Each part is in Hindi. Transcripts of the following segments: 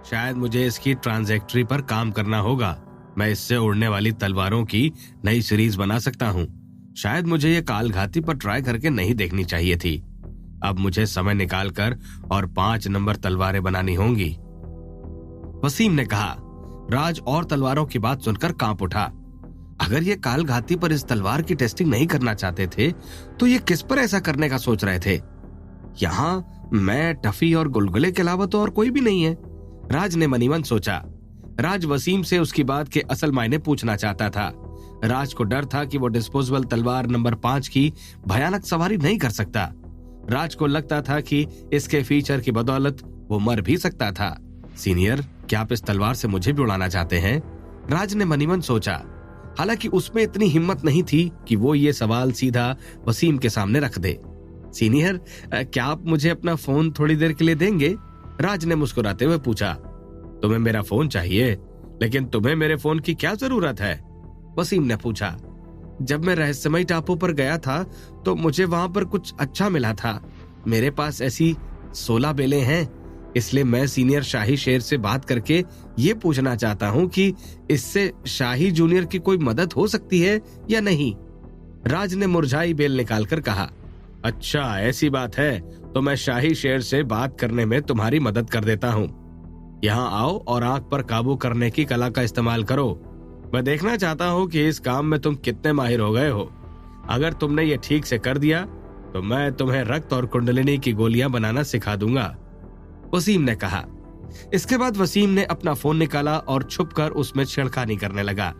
शायद मुझे इसकी ट्रांजैक्टरी पर काम करना होगा। मैं इससे उड़ने वाली तलवारों की नई सीरीज बना सकता हूँ। शायद मुझे ये कालघाती पर ट्राई करके नहीं देखनी चाहिए थी। अब मुझे समय निकालकर और 5 नंबर तलवारें बनानी होंगी। वसीम ने कहा। राज और तलवारों की बात सुनकर कांप उठा। अगर ये कालघाती पर इस तलवार की टेस्टिंग नहीं करना चाहते थे तो ये किस पर ऐसा करने का सोच रहे थे? यहाँ मैं, टफी और गुलगुले के अलावा तो और कोई भी नहीं है। राज ने मनीमन सोचा। राज वसीम से उसकी बात के असल मायने पूछना चाहता था। राज को डर था कि वो डिस्पोजेबल तलवार नंबर 5 की भयानक सवारी नहीं कर सकता। राज को लगता था कि इसके फीचर की बदौलत वो मर भी सकता था। सीनियर, क्या आप इस तलवार से मुझे भी उड़ाना चाहते हैं? राज ने मनीमन सोचा। हालांकि उसमें इतनी हिम्मत नहीं थी कि वो ये सवाल सीधा वसीम के सामने रख दे। सीनियर, क्या आप मुझे अपना फोन थोड़ी देर के लिए देंगे? राज ने मुस्कुराते हुए पूछा। तुम्हें मेरा फोन चाहिए, लेकिन तुम्हें मेरे फोन की क्या जरूरत है? वसीम ने पूछा। जब मैं रहस्यमयी टापू पर गया था तो मुझे वहां पर कुछ अच्छा मिला था। मेरे पास ऐसी 16 बेलें हैं, इसलिए मैं सीनियर शाही शेर से बात करके ये पूछना चाहता हूँ कि इससे शाही जूनियर की कोई मदद हो सकती है या नहीं। राज ने मुरझाई बेल निकालकर कहा। अच्छा, ऐसी बात है तो मैं शाही शेर से बात करने में तुम्हारी मदद कर देता हूँ। यहाँ आओ और आंख पर काबू करने की कला का इस्तेमाल करो। मैं देखना चाहता हूँ कि इस काम में तुम कितने माहिर हो गए हो। अगर तुमने ये ठीक से कर दिया तो मैं तुम्हें रक्त और कुंडलिनी की गोलियां बनाना सिखा दूंगा, वसीम ने कहा। इसके बाद वसीम ने अपना फोन निकाला और छुपकर उसमें छेड़खानी करने लगा।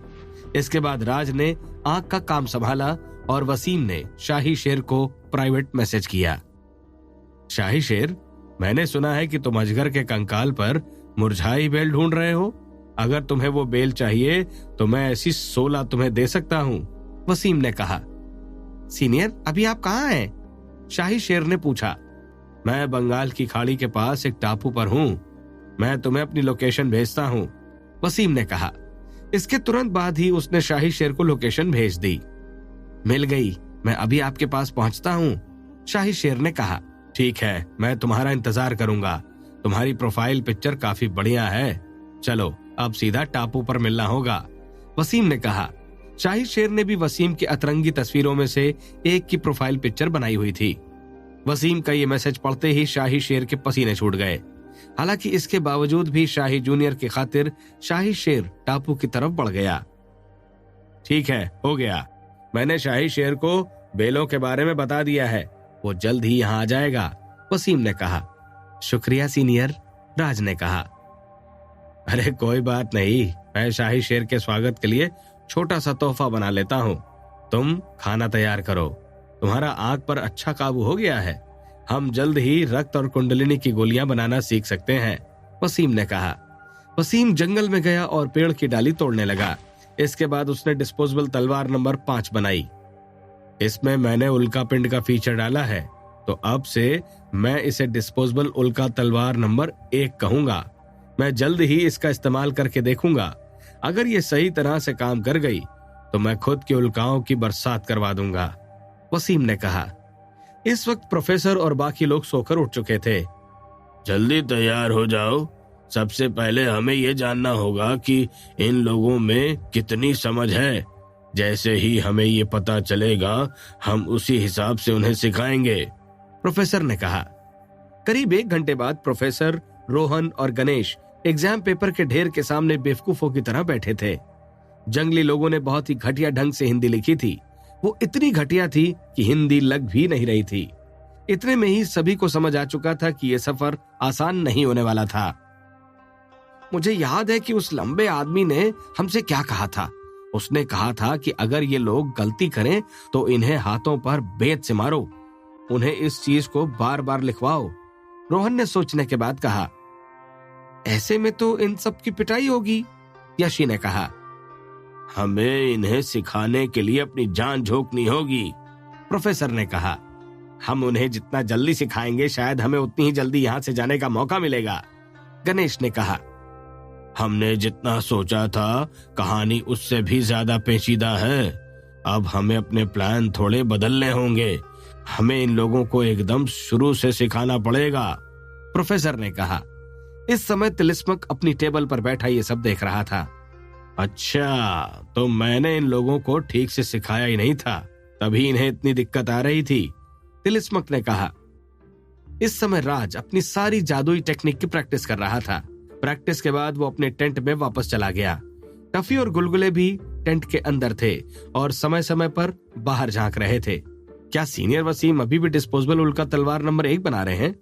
इसके बाद राज ने आंख का काम संभाला और वसीम ने शाही शेर को प्राइवेट मैसेज किया। शाही शेर, मैंने सुना है कि तुम अजगर के कंकाल पर मुरझाई बेल ढूंढ रहे हो। अगर तुम्हें वो बेल चाहिए तो मैं ऐसी 16 तुम्हें दे सकता हूँ, वसीम ने कहा। सीनियर, अभी आप कहाँ हैं? शाही शेर ने पूछा। मैं बंगाल की खाड़ी के पास एक टापू पर हूँ। मैं तुम्हें अपनी लोकेशन भेजता हूँ, वसीम ने कहा। इसके तुरंत बाद ही उसने शाही शेर को लोकेशन भेज दी। मिल गई, मैं अभी आपके पास पहुंचता हूँ, शाही शेर ने कहा। ठीक है, मैं तुम्हारा इंतजार करूंगा। तुम्हारी प्रोफाइल पिक्चर काफी बढ़िया है। चलो, अब सीधा टापू पर मिलना होगा, वसीम ने कहा। शाही शेर ने भी वसीम की अतरंगी तस्वीरों में से एक की प्रोफाइल पिक्चर बनाई हुई थी। वसीम का ये मैसेज पढ़ते ही शाही शेर के पसीने छूट गए। हालांकि इसके बावजूद भी शाही जूनियर की खातिर शाही शेर टापू की तरफ बढ़ गया। ठीक है, हो गया। मैंने शाही शेर को बेलों के बारे में बता दिया है। वो जल्द ही यहाँ आ जाएगा, वसीम ने कहा। शुक्रिया सीनियर, राज ने कहा। अरे कोई बात नहीं, मैं शाही शेर के स्वागत के लिए छोटा सा तोहफा बना लेता हूँ। तुम खाना तैयार करो। तुम्हारा आग पर अच्छा काबू हो गया है। हम जल्द ही रक्त और कुंडलिनी की गोलियां बनाना सीख सकते हैं, वसीम ने कहा। वसीम जंगल में गया और पेड़ की डाली तोड़ने लगा। इसके बाद उसने डिस्पोजेबल तलवार नंबर 5 बनाई। इसमें मैंने उल्का पिंड का फीचर डाला है, तो अब से मैं इसे डिस्पोजेबल उल्का तलवार नंबर 1 कहूंगा। मैं जल्द ही इसका इस्तेमाल करके देखूंगा। अगर ये सही तरह से काम कर गई तो मैं खुद की उल्काओं की बरसात करवा दूंगा, वसीम ने कहा। इस वक्त प्रोफेसर और बाकी लोग सोकर उठ चुके थे। जल्दी तैयार हो जाओ। सबसे पहले हमें यह जानना होगा कि इन लोगों में कितनी समझ है। जैसे ही हमें ये पता चलेगा हम उसी हिसाब से उन्हें सिखाएंगे, प्रोफेसर ने कहा। करीब 1 घंटे बाद प्रोफेसर, रोहन और गणेश एग्जाम पेपर के ढेर के सामने बेवकूफों की तरह बैठे थे। जंगली लोगों ने बहुत ही घटिया ढंग से हिंदी लिखी थी। वो इतनी घटिया थी कि हिंदी लग भी नहीं रही थी। इतने में ही सभी को समझ आ चुका था कि यह सफर आसान नहीं होने वाला था। मुझे याद है कि उस लंबे आदमी ने हमसे क्या कहा था। उसने कहा था कि अगर ये लोग गलती करें तो इन्हें हाथों पर बेत से मारो। उन्हें इस चीज को बार बार लिखवाओ, रोहन ने सोचने के बाद कहा। ऐसे में तो इन सब की पिटाई होगी, यशी ने कहा। हमें इन्हें सिखाने के लिए अपनी जान झोंकनी होगी, प्रोफेसर ने कहा। हम उन्हें जितना जल्दी सिखाएंगे शायद हमें उतनी ही जल्दी यहाँ से जाने का मौका मिलेगा, गणेश ने कहा। हमने जितना सोचा था कहानी उससे भी ज्यादा पेचीदा है। अब हमें अपने प्लान थोड़े बदलने होंगे। हमें इन लोगों को एकदम शुरू से सिखाना पड़ेगा, प्रोफेसर ने कहा। इस समय तिलिस्मक अपनी टेबल पर बैठा ये सब देख रहा था। अच्छा, तो मैंने इन लोगों को ठीक से सिखाया ही नहीं था, तभी इन्हें इतनी दिक्कत आ रही थी, तिलिस्मक ने कहा। इस समय राज अपनी सारी जादुई टेक्निक की प्रैक्टिस कर रहा था। प्रैक्टिस के बाद वो अपने टेंट में वापस चला गया। टफी और गुलगुले भी टेंट के अंदर थे और समय समय पर बाहर झांक रहे थे। क्या सीनियर वसीम अभी भी डिस्पोजेबल उल्का तलवार नंबर 1 बना रहे हैं?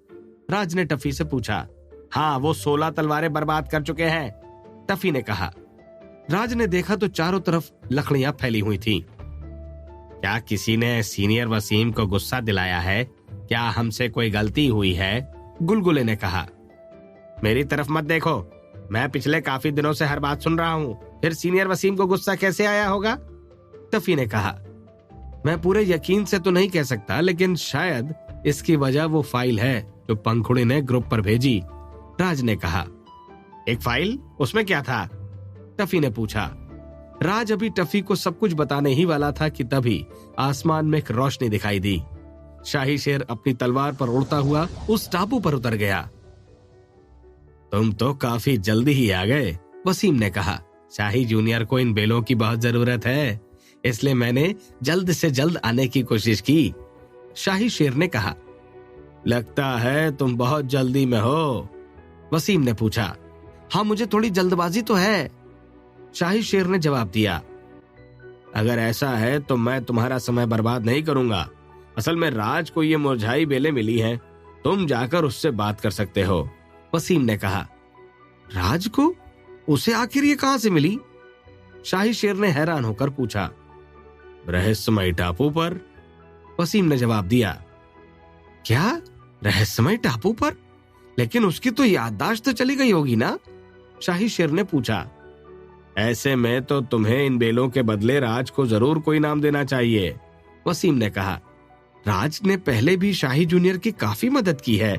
राज ने टफी से पूछा। हाँ, वो 16 तलवारें बर्बाद कर चुके हैं, टफी ने कहा। राज ने देखा तो चारों तरफ लकड़ियां फैली हुई थीं। क्या किसी ने सीनियर वसीम को गुस्सा दिलाया है? क्या हमसे कोई गलती हुई है? गुलगुले ने कहा। मेरी तरफ मत देखो, मैं पिछले काफी दिनों से हर बात सुन रहा हूँ, फिर सीनियर वसीम को गुस्सा कैसे आया होगा? टफी ने कहा। मैं पूरे यकीन से तो नहीं कह सकता, लेकिन शायद इसकी वजह वो फाइल है जो पंखुड़ी ने ग्रुप पर भेजी, राज ने कहा। एक फाइल? उसमें क्या था? टफी ने पूछा। राज अभी टफी को सब कुछ बताने ही वाला था कि तभी आसमान में एक रोशनी दिखाई दी। शाही शेर अपनी तलवार पर उड़ता हुआ उस टापू पर उतर गया। तुम तो काफी जल्दी ही आ गए, वसीम ने कहा। शाही जूनियर को इन बेलों की बहुत जरूरत है, इसलिए मैंने जल्द से जल्द आने की कोशिश की, शाही शेर ने कहा। लगता है तुम बहुत जल्दी में हो, वसीम ने पूछा। हाँ, मुझे थोड़ी जल्दबाजी तो है, शाही शेर ने जवाब दिया। अगर ऐसा है तो मैं तुम्हारा समय बर्बाद नहीं करूंगा। असल में राज को ये मुरझाई बेलें मिली हैं, तुम जाकर उससे बात कर सकते हो, वसीम ने कहा। राज को? उसे आखिर ये कहां से मिली? शाही शेर ने हैरान होकर पूछा। रहस्यमय टापू पर, वसीम ने जवाब दिया। क्या? रहस्यमय टापू पर? लेकिन उसकी तो याददाश्त तो चली गई होगी ना? शाही शेर ने पूछा। ऐसे में तो तुम्हें इन बेलों के बदले राज को जरूर कोई नाम देना चाहिए, वसीम ने कहा। राज ने पहले भी शाही जूनियर की काफी मदद की है,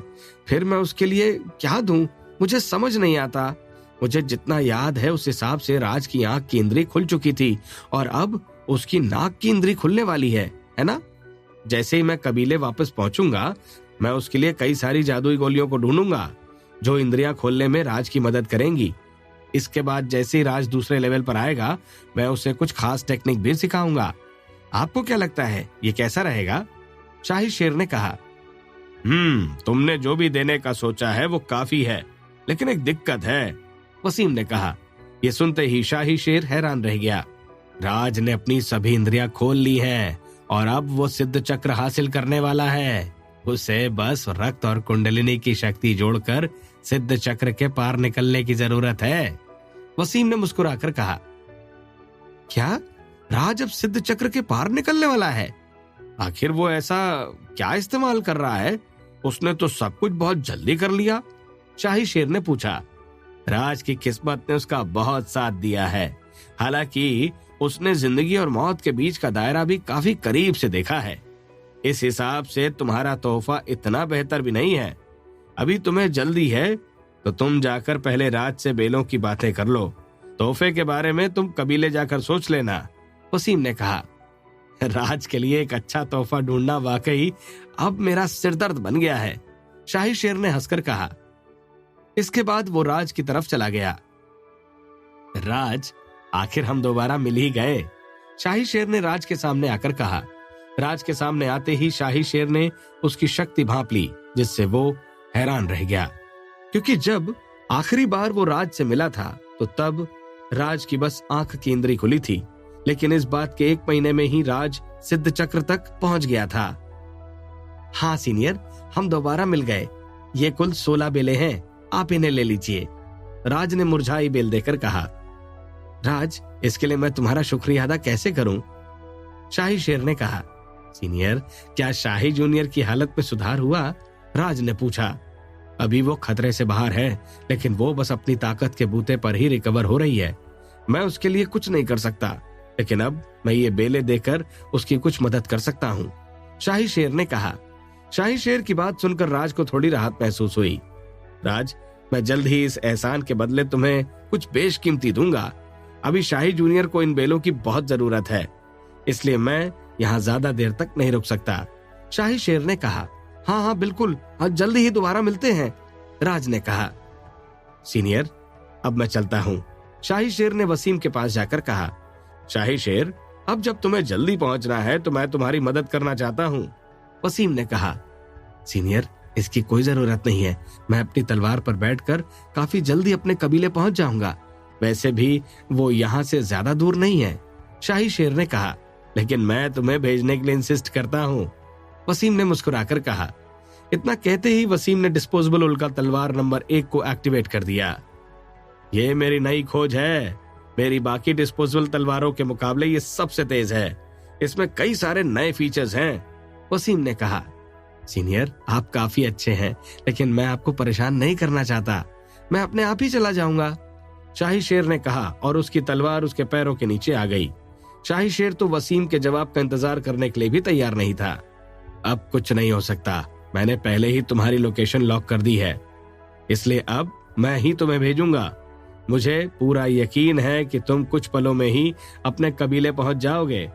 फिर मैं उसके लिए क्या दूं? मुझे समझ नहीं आता। मुझे जितना याद है उस हिसाब से राज की आंख की इंद्री खुल चुकी थी और अब उसकी नाक की इंद्री खुलने वाली है ना? जैसे ही मैं कबीले वापस पहुंचूंगा, मैं उसके लिए कई सारी जादुई गोलियों को ढूंढूंगा जो इंद्रियां खोलने में राज की मदद करेंगी। इसके बाद जैसे ही राज दूसरे लेवल पर आएगा, मैं उसे कुछ खास टेक्निक भी सिखाऊंगा। आपको क्या लगता है, ये कैसा रहेगा? शाही शेर ने कहा। तुमने जो भी देने का सोचा है वो काफी है, लेकिन एक दिक्कत है, वसीम ने कहा। ये सुनते ही शाही शेर हैरान रह गया। राज ने अपनी सभी इंद्रियां खोल ली हैं और अब वो सिद्ध चक्र हासिल करने वाला है। उसे बस रक्त और कुंडलिनी की शक्ति जोड़कर सिद्ध चक्र के पार निकलने की जरूरत है, वसीम ने मुस्कुराकर कहा। क्या? राज अब सिद्ध चक्र के पार निकलने वाला है? आखिर वो ऐसा क्या इस्तेमाल कर रहा है? उसने तो सब कुछ बहुत जल्दी कर लिया, शाही शेर ने पूछा। राज की किस्मत ने उसका बहुत साथ दिया है। हालांकि उसने जिंदगी और मौत के बीच का दायरा भी काफी करीब से देखा है। इस हिसाब से तुम्हारा तोहफा इतना बेहतर भी नहीं है। अभी तुम्हें जल्दी है तो तुम जाकर पहले राज से बेलों की बातें कर लो। तोहफे के बारे में तुम कबीले जाकर सोच लेना, वसीम ने कहा। राज के लिए एक अच्छा तोहफा ढूंढना वाकई अब मेरा सिरदर्द बन गया है, शाही शेर ने हंसकर कहा। इसके बाद वो राज की तरफ चला गया। राज, आखिर हम दोबारा मिल ही गए, शाही शेर ने राज के सामने आकर कहा। राज के सामने आते ही शाही शेर ने उसकी शक्ति भांप ली, जिससे वो हैरान रह गया, क्योंकि जब आखिरी बार वो राज से मिला था तो तब राज की बस आंख की इंद्री खुली थी, लेकिन इस बात के 1 महीने में ही राज सिद्ध चक्र तक पहुंच गया था। हाँ सीनियर, हम दोबारा मिल गए। ये कुल 16 बेले हैं, आप इन्हें ले लीजिए, राज ने मुरझाई बेल देकर कहा। राज, इसके लिए मैं तुम्हारा शुक्रिया अदा कैसे करूं? शाही शेर ने कहा। सीनियर, क्या शाही जूनियर की हालत में सुधार हुआ? राज ने पूछा। अभी वो खतरे से बाहर है, लेकिन वो बस अपनी ताकत के बूते पर ही रिकवर हो रही है। मैं उसके लिए कुछ नहीं कर सकता, लेकिन अब मैं ये बेले देकर उसकी कुछ मदद कर सकता हूँ, शाही शेर ने कहा। शाही शेर की बात सुनकर राज को थोड़ी राहत महसूस हुई। राज, मैं जल्द ही इस एहसान के बदले तुम्हें कुछ बेशकीमती दूंगा। अभी शाही जूनियर को इन बेलों की बहुत जरूरत है, इसलिए मैं यहाँ ज्यादा देर तक नहीं रुक सकता, शाही शेर ने कहा। हाँ हाँ बिल्कुल, आज जल्दी ही दोबारा मिलते हैं, राज ने कहा। सीनियर, अब मैं चलता हूँ, शाही शेर ने वसीम के पास जाकर कहा। शाही शेर, अब जब तुम्हें जल्दी पहुंचना है तो मैं तुम्हारी मदद करना चाहता हूँ। वसीम ने कहा। सीनियर, इसकी कोई जरूरत नहीं है, मैं अपनी तलवार पर बैठकर काफी जल्दी अपने कबीले पहुंच जाऊंगा। वैसे भी वो यहाँ से ज्यादा दूर नहीं है, शाही शेर ने कहा। लेकिन मैं तुम्हें भेजने के लिए इंसिस्ट करता हूँ, वसीम ने मुस्कुराकर कहा। इतना कहते ही वसीम ने डिस्पोजेबल उल्का तलवार नंबर 1 को एक्टिवेट कर दिया। ये मेरी नई खोज है, मेरी बाकी डिस्पोजेबल तलवारों के मुकाबले ये सबसे तेज है, इसमें कई सारे नए फीचर्स हैं, वसीम ने कहा। सीनियर, आप काफी अच्छे हैं, लेकिन मैं आपको परेशान नहीं करना चाहता, मैं अपने आप ही चला जाऊंगा, शाही शेर ने कहा और उसकी तलवार उसके पैरों के नीचे आ गई। शाही शेर तो वसीम के जवाब का इंतजार करने के लिए भी तैयार नहीं था। अब कुछ नहीं हो सकता, मैंने पहले ही तुम्हारी लोकेशन लॉक कर दी है, इसलिए अब मैं ही तुम्हें भेजूंगा। मुझे पूरा यकीन है कि तुम कुछ पलों में ही अपने कबीले पहुंच जाओगे,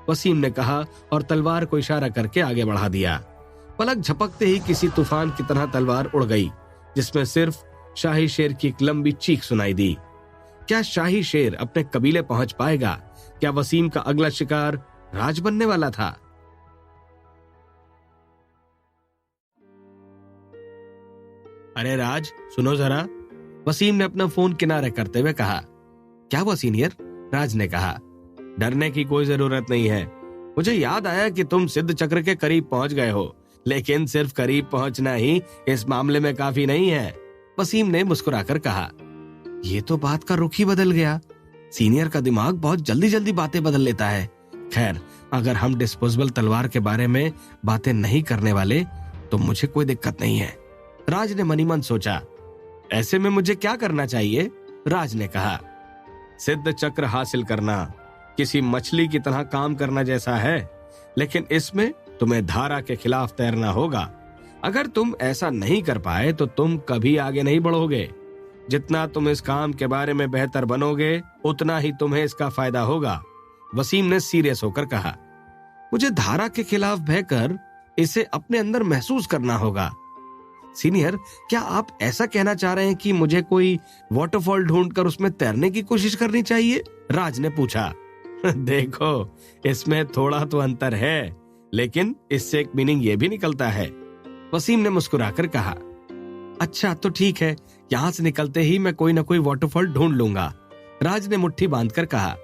वसीम ने कहा और तलवार को इशारा करके आगे बढ़ा दिया। पलक झपकते ही किसी तूफान की तरह तलवार उड़ गई, जिसमें सिर्फ शाही शेर की एक लंबी चीख सुनाई दी। क्या शाही शेर अपने कबीले पहुंच पाएगा? क्या वसीम का अगला शिकार राज बनने वाला था? अरे राज, सुनो जरा, वसीम ने अपना फोन किनारे करते हुए कहा। क्या हुआ सीनियर? राज ने कहा। डरने की कोई जरूरत नहीं है, मुझे याद आया कि तुम सिद्ध चक्र के करीब पहुंच गए हो, लेकिन सिर्फ करीब पहुंचना ही इस मामले में काफी नहीं है, वसीम ने मुस्कुराकर कहा। ये तो बात का रुख ही बदल गया, सीनियर का दिमाग बहुत जल्दी जल्दी बातें बदल लेता है। खैर, अगर हम डिस्पोजेबल तलवार के बारे में बातें नहीं करने वाले तो मुझे कोई दिक्कत नहीं है, राज ने मनी मन सोचा। ऐसे में मुझे क्या करना चाहिए? राज ने कहा। सिद्ध चक्र हासिल करना किसी मछली की तरह काम करना जैसा है, लेकिन इसमें तुम्हें धारा के खिलाफ तैरना होगा। अगर तुम ऐसा नहीं कर पाए तो तुम कभी आगे नहीं बढ़ोगे। जितना तुम इस काम के बारे में बेहतर बनोगे, उतना ही तुम्हें इसका फायदा होगा, वसीम ने सीरियस होकर कहा। मुझे धारा के खिलाफ बहकर इसे अपने अंदर महसूस करना होगा। सीनियर, क्या आप ऐसा कहना चाह रहे हैं कि मुझे कोई वाटरफॉल ढूंढकर उसमें तैरने की कोशिश करनी चाहिए? राज ने पूछा। देखो, इसमें थोड़ा तो अंतर है, लेकिन इससे एक मीनिंग ये भी निकलता है, वसीम ने मुस्कुराकर कहा। अच्छा तो ठीक है, यहाँ से निकलते ही मैं कोई न कोई वाटरफॉल ढूंढ लूंगा, राज ने मुट्ठी बांधकर कहा।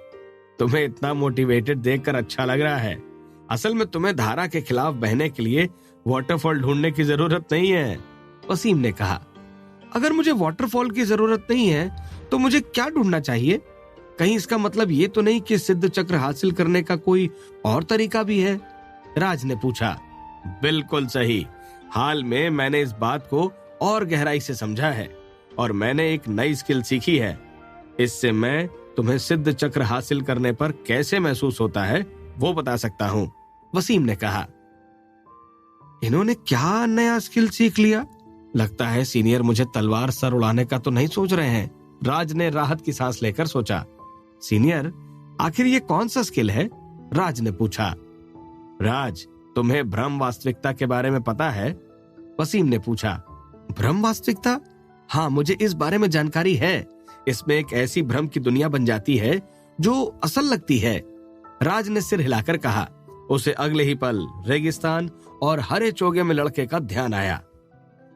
तुम्हें इतना मोटिवेटेड देखकर अच्छा लग रहा है। असल में तुम्हें धारा के खिलाफ बहने के लिए वाटरफॉल ढूंढने की जरूरत नहीं है, वसीम ने कहा। अगर मुझे वाटरफॉल की जरूरत नहीं है तो मुझे क्या ढूंढना चाहिए? कहीं इसका मतलब ये तो नहीं कि सिद्ध चक्र हासिल करने का कोई और तरीका भी है? राज ने पूछा। बिल्कुल सही, हाल में मैंने इस बात को और गहराई से समझा है और मैंने एक नई स्किल सीखी है। इससे मैं तुम्हें सिद्ध चक्र हासिल करने पर कैसे महसूस होता है वो बता सकता हूँ, वसीम ने कहा। इन्होंने क्या नया स्किल सीख लिया? लगता है सीनियर मुझे तलवार सर उड़ाने का तो नहीं सोच रहे हैं, राज ने राहत की सांस लेकर सोचा। सीनियर, आखिर ये कौन सा स्किल है? राज ने पूछा। राज, तुम्हें भ्रम वास्तविकता के बारे में पता है? वसीम ने पूछा। भ्रम वास्तविकता? हाँ, मुझे इस बारे में जानकारी है। इसमें एक ऐसी भ्रम की दुनिया बन जाती है जो असल लगती है, राज ने सिर हिलाकर कहा। उसे अगले ही पल रेगिस्तान और हरे चोगे में लड़के का ध्यान आया।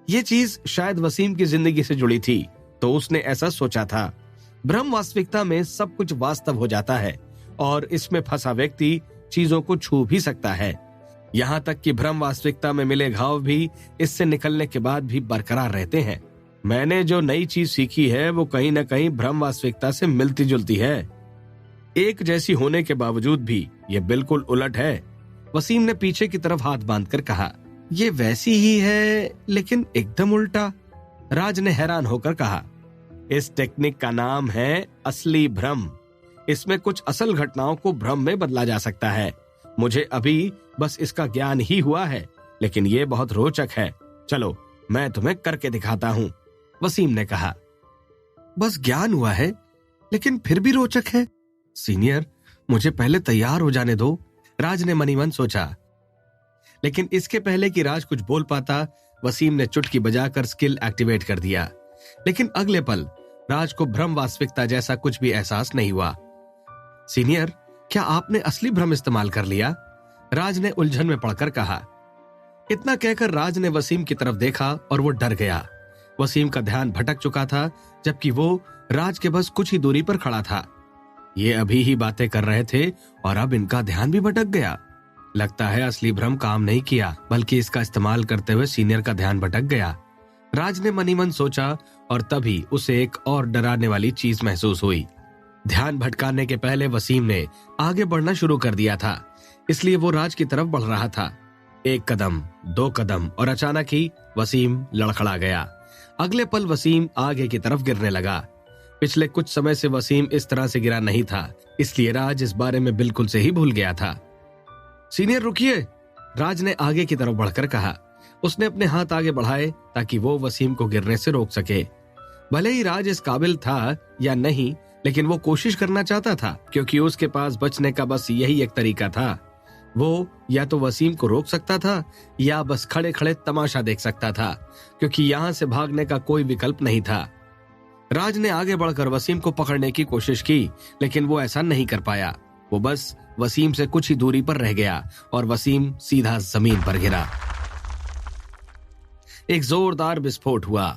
ये चीज शायद वसीम की जिंदगी से जुड़ी थी, तो उसने ऐसा सोचा था। भ्रम वास्तविकता में सब कुछ वास्तव हो जाता है और इसमें फंसा व्यक्ति चीजों को छू भी सकता है। यहाँ तक कि भ्रम वास्तविकता में मिले घाव भी इससे निकलने के बाद भी बरकरार रहते हैं। मैंने जो नई चीज सीखी है वो कहीं न कहीं भ्रम वास्तविकता से मिलती जुलती है। एक जैसी होने के बावजूद भी ये बिल्कुल उलट है, वसीम ने पीछे की तरफ हाथ बांधकर कहा। ये वैसी ही है लेकिन एकदम उल्टा, राज ने हैरान होकर कहा। इस टेक्निक का नाम है असली भ्रम। इसमें कुछ असल घटनाओं को भ्रम में बदला जा सकता है। मुझे अभी बस इसका ज्ञान ही हुआ है, लेकिन ये बहुत रोचक है। चलो मैं तुम्हें करके दिखाता हूँ, वसीम ने कहा। बस ज्ञान हुआ है लेकिन फिर भी रोचक है। सीनियर, मुझे पहले तैयार हो जाने दो, राज ने मनी मन सोचा। लेकिन इसके पहले कि राज कुछ बोल पाता, वसीम ने चुटकी बजाकर स्किल एक्टिवेट कर दिया। लेकिन अगले पल राज को भ्रम वास्तविकता जैसा कुछ भी एहसास नहीं हुआ। सीनियर, क्या आपने असली भ्रम इस्तेमाल कर लिया? राज ने उलझन में पड़कर कहा। इतना कहकर राज ने वसीम की तरफ देखा और वो डर गया। वसीम का ध्यान भटक चुका था, जबकि वो राज के बस कुछ ही दूरी पर खड़ा था। ये अभी ही बातें कर रहे थे और अब इनका ध्यान भी भटक गया। लगता है असली भ्रम काम नहीं किया, बल्कि इसका इस्तेमाल करते हुए सीनियर का ध्यान भटक गया। राज ने मनी मन सोचा और तभी उसे एक और डराने वाली चीज महसूस हुई। ध्यान भटकाने के पहले वसीम ने आगे बढ़ना शुरू कर दिया था, इसलिए वो राज की तरफ बढ़ रहा था। 1 कदम, 2 कदम और अचानक ही वसीम लड़खड़ा गया। अगले पल वसीम आगे की तरफ गिरने लगा। पिछले कुछ समय से वसीम इस तरह से गिरा नहीं था, इसलिए राज इस बारे में बिल्कुल से ही भूल गया था। सीनियर रुकिए, राज ने आगे की तरफ बढ़कर कहा। उसने अपने हाथ आगे बढ़ाए ताकि वो वसीम को गिरने से रोक सके। भले ही राज इस काबिल था या नहीं, लेकिन वो कोशिश करना चाहता था, क्योंकि उसके पास बचने का बस यही एक तरीका था। वो या तो वसीम को रोक सकता था या बस खड़े खड़े तमाशा देख सकता था, क्योंकि यहाँ से भागने का कोई विकल्प नहीं था। राज ने आगे बढ़कर वसीम को पकड़ने की कोशिश की, लेकिन वो ऐसा नहीं कर पाया। वो बस वसीम से कुछ ही दूरी पर रह गया और वसीम सीधा जमीन पर गिरा। एक जोरदार विस्फोट हुआ।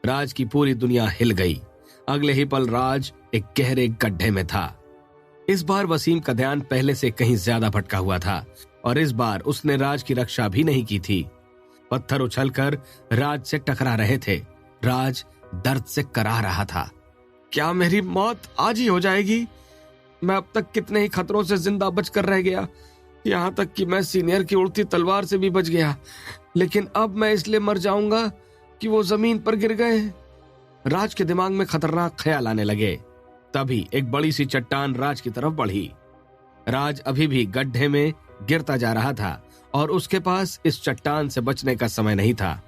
राज की पूरी दुनिया हिल गई। अगले ही पल राज एक गहरे गड्ढे में था। इस बार वसीम का ध्यान पहले से कहीं ज्यादा भटका हुआ था और इस बार उसने राज की रक्षा भी नहीं की थी। पत्थर उछलकर राज से टकरा रहे थे। राज दर्द से कराह रहा था। क्या मेरी मौत आज ही हो जाएगी? मैं अब तक कितने ही खतरों से जिंदा बचकर रह गया, यहाँ तक कि मैं सीनियर की उड़ती तलवार से भी बच गया, लेकिन अब मैं इसलिए मर जाऊंगा कि वो जमीन पर गिर गए। राज के दिमाग में खतरनाक ख्याल आने लगे। तभी एक बड़ी सी चट्टान राज की तरफ बढ़ी। राज अभी भी गड्ढे में गिरता जा रहा था और उसके पास इस चट्टान से बचने का समय नहीं था।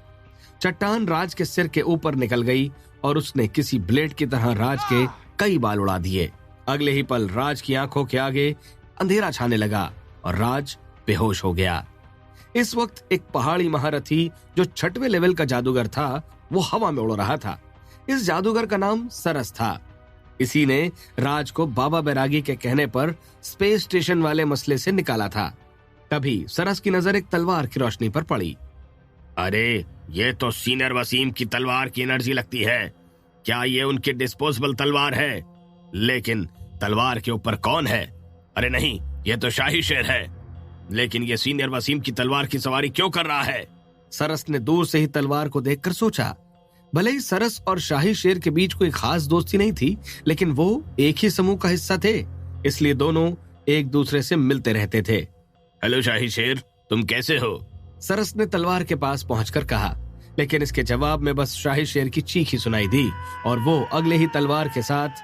चट्टान राज के सिर के ऊपर निकल गई और उसने किसी ब्लेड की तरह राज के कई बाल उड़ा दिए। अगले ही पल राज की आंखों के आगे अंधेरा छाने लगा और राज बेहोश हो गया। इस वक्त एक पहाड़ी महारथी जो 6वें लेवल का जादूगर था, वो हवा में उड़ रहा था। इस जादूगर का नाम सरस था। इसी ने राज को बाबा बैरागी के कहने पर स्पेस स्टेशन वाले मसले से निकाला था। तभी सरस की नजर एक तलवार की रोशनी पर पड़ी। अरे, ये तो सीनियर वसीम की तलवार की एनर्जी लगती है। क्या ये उनकी डिस्पोजेबल तलवार है? लेकिन तलवार के ऊपर कौन है? अरे नहीं, ये तो शाही शेर है। लेकिन ये सीनियर वसीम की तलवार की सवारी क्यों कर रहा है? सरस ने दूर से ही तलवार को देखकर सोचा। भले ही सरस और शाही शेर के बीच कोई खास दोस्ती नहीं थी, लेकिन वो एक ही समूह का हिस्सा थे, इसलिए दोनों एक दूसरे से मिलते रहते थे। हेलो शाही शेर, तुम कैसे हो? सरस ने तलवार के पास पहुंचकर कहा, लेकिन इसके जवाब में बस शाही शेर की चीख ही सुनाई दी और वो अगले ही तलवार के साथ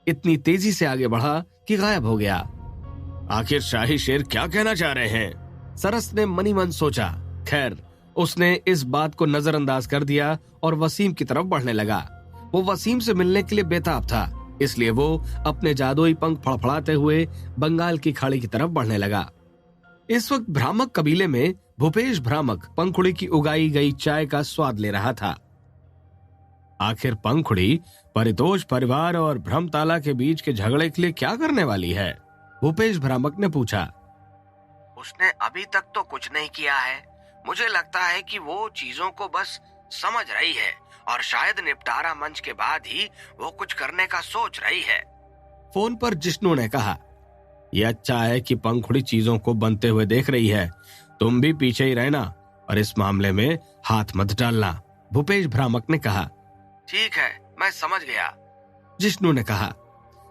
इतनी तेजी से आगे बढ़ा कि गायब हो गया। आखिर शाही शेर क्या कहना चाह रहे हैं? सरस ने मनी मन सोचा। खैर, उसने इस बात को नजरअंदाज कर दिया और वसीम की तरफ बढ़ने लगा। वो वसीम से मिलने के लिए बेताब था, इसलिए वो अपने जादुई पंख फड़फड़ाते हुए बंगाल की खाड़ी की तरफ बढ़ने लगा। इस वक्त भ्रामक कबीले में भूपेश भ्रामक पंखुड़ी की उगाई गई चाय का स्वाद ले रहा था। आखिर पंखुड़ी परितोष परिवार और भ्रमताला के बीच के झगड़े के लिए क्या करने वाली है? भूपेश भ्रामक ने पूछा। उसने अभी तक तो कुछ नहीं किया है। मुझे लगता है कि वो चीजों को बस समझ रही है और शायद निपटारा मंच के बाद ही वो कुछ करने का सोच रही है। फोन पर जिष्णु ने कहा, यह अच्छा है कि पंखुड़ी चीजों को बनते हुए देख रही है। तुम भी पीछे ही रहना और इस मामले में हाथ मत डालना, भूपेश भ्रामक ने कहा। ठीक है, मैं समझ गया, जिष्णु ने कहा।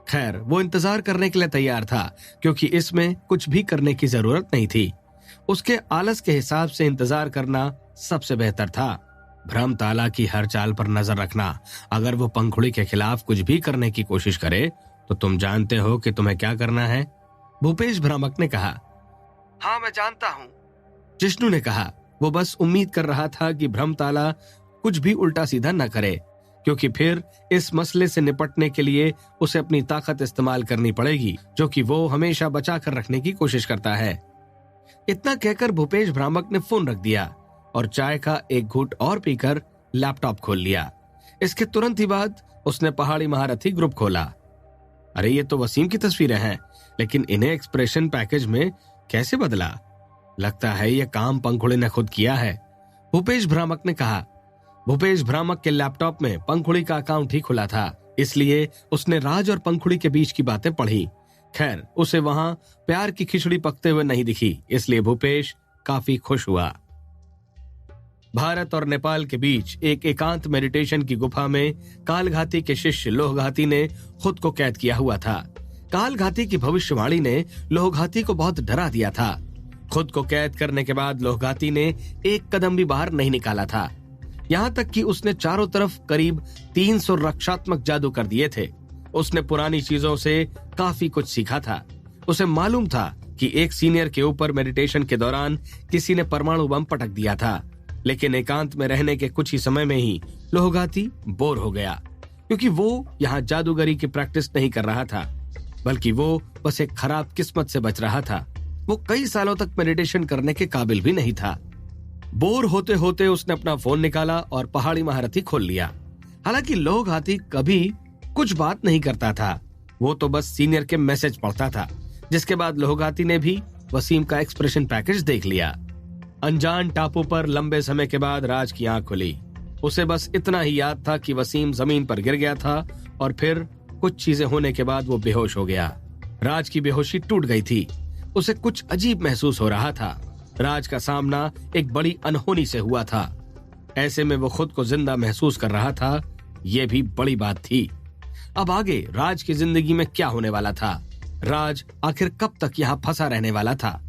खैर, वो इंतजार करने के लिए तैयार था, क्योंकि इसमें कुछ भी करने की जरूरत नहीं थी। उसके आलस के हिसाब से इंतजार करना सबसे बेहतर था। भ्रमताला की हर चाल पर नजर रखना। अगर वो पंखुड़ी के खिलाफ कुछ भी करने की कोशिश करे तो तुम जानते हो कि तुम्हें क्या करना है, भूपेश भ्रामक ने कहा। हाँ, मैं जानता हूँ, जिष्णु ने कहा। वो बस उम्मीद कर रहा था कि भ्रमताला कुछ भी उल्टा सीधा न करे, क्योंकि फिर इस मसले से निपटने के लिए उसे अपनी ताकत इस्तेमाल करनी पड़ेगी, जो कि वो हमेशा बचा कर रखने की कोशिश करता है। इतना कहकर भूपेश भ्रामक ने फोन रख दिया और चाय का एक घूंट और पीकर लैपटॉप खोल लिया। इसके तुरंत ही बाद उसने पहाड़ी महारथी ग्रुप खोला। अरे ये तो वसीम की तस्वीरें हैं, लेकिन इन्हें एक्सप्रेशन पैकेज में कैसे बदला? लगता है ये काम पंखुड़ी ने खुद किया है, भूपेश भ्रामक ने कहा। भूपेश भ्रामक के लैपटॉप में पंखुड़ी का अकाउंट ही खुला था, इसलिए उसने राज और पंखुड़ी के बीच की बातें पढ़ी। खैर, उसे वहां प्यार की खिचड़ी पकते हुए नहीं दिखी, इसलिए भूपेश काफी खुश हुआ। भारत और नेपाल के बीच एक एकांत मेडिटेशन की गुफा में कालघाती के शिष्य लोहघाती ने खुद को कैद किया हुआ था। कालघाती की भविष्यवाणी ने लोहघाती को बहुत डरा दिया था। खुद को कैद करने के बाद लोहघाती ने एक कदम भी बाहर नहीं निकाला था। यहाँ तक कि उसने चारों तरफ करीब 300 रक्षात्मक जादू कर दिए थे। उसने पुरानी चीजों से काफी कुछ सीखा था। उसे मालूम था कि एक सीनियर के ऊपर मेडिटेशन के दौरान किसी ने परमाणु बम पटक दिया था, लेकिन एकांत में रहने के कुछ ही समय में ही लोहघाती बोर हो गया, क्योंकि वो यहाँ जादूगरी की प्रैक्टिस नहीं कर रहा था, बल्कि वो बस एक खराब किस्मत से बच रहा था। वो कई सालों तक मेडिटेशन करने के काबिल भी नहीं था। बोर होते होते उसने अपना फोन निकाला और पहाड़ी महारथी खोल लिया। हालांकि लोहघाती कभी कुछ बात नहीं करता था, वो तो बस सीनियर के मैसेज पढ़ता था, जिसके बाद लोहघाती ने भी वसीम का एक्सप्रेशन पैकेज देख लिया। अनजान टापू पर लंबे समय के बाद राज की आंख खुली। उसे बस इतना ही याद था कि वसीम जमीन पर गिर गया था और फिर कुछ चीजें होने के बाद वो बेहोश हो गया। राज की बेहोशी टूट गई थी। उसे कुछ अजीब महसूस हो रहा था। राज का सामना एक बड़ी अनहोनी से हुआ था। ऐसे में वो खुद को जिंदा महसूस कर रहा था, ये भी बड़ी बात थी। अब आगे राज की जिंदगी में क्या होने वाला था? राज आखिर कब तक यहाँ फंसा रहने वाला था?